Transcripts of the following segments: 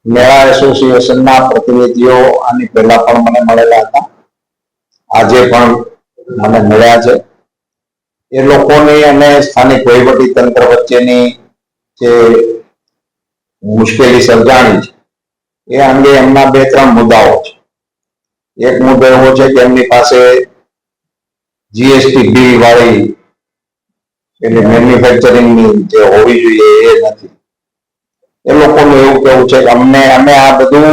મેળા એસોસિએશનના પ્રતિનિધિઓ આની પહેલા પણ મને મળેલા હતા, આજે પણ મને મળ્યા છે. એ લોકોની અને સ્થાનિક વહીવટી તંત્ર વચ્ચેની જે મુશ્કેલી સર્જાણી છે એ અંગે એમના 2-3 મુદ્દાઓ છે. એક મુદ્દો એવો છે કે એમની પાસે જીએસટી બિલ વાળી એટલે મેન્યુફેક્ચરિંગની જે હોવી જોઈએ એ નથી. એ લોકોનું એવું કહેવું છે કે અમે આ બધું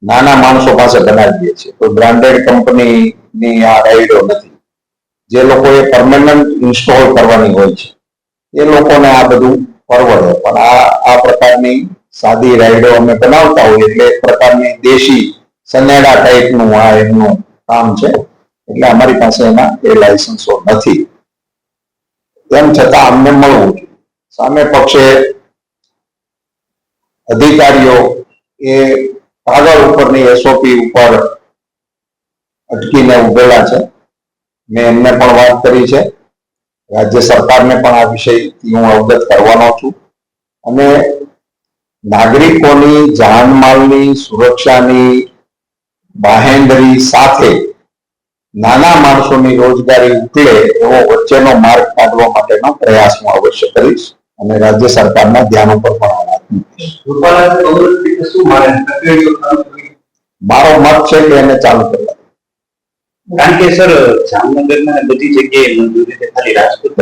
નાના માણસો પાસે બનાવીએ છીએ, કોઈ બ્રાન્ડેડ કંપનીની આ રાઈડો નથી. જે લોકોએ પરમેનન્ટ ઇન્સ્ટોલ કરવાની હોય છે એ લોકોને આ બધું પરવડે, પણ આ પ્રકારની સાદી રાઈડો અમે બનાવતા હોઈએ એટલે એક પ્રકારની દેશી સનેડા ટાઈપનું આ એમનું કામ છે, એટલે અમારી પાસે એના એ લાયસન્સો નથી. તેમ છતાં અમને મળવું જોઈએ. સામે પક્ષે અધિકારીઓ એ કાગળ ઉપરની એસઓપી ઉપર અટકીને ઉભેલા છે. મેં એમને પણ વાત કરી છે, રાજ્ય સરકારને પણ આ વિષયથી હું અવગત કરવાનો છું અને નાગરિકોની જાનમાલની સુરક્ષાની બાહેંધરી સાથે નાના માણસોની રોજગારી ઉકલે એવો વચ્ચેનો માર્ગ કાઢવા માટેનો પ્રયાસ હું અવશ્ય કરીશ અને રાજ્ય સરકારના ધ્યાન ઉપર પણ આ વાત મૂકીશ. મારો મત છે કે એને ચાલુ કરવા, કારણ કે સર જામનગરમાં બધી જગ્યાએ મંજૂરી ખાલી રાજકોટ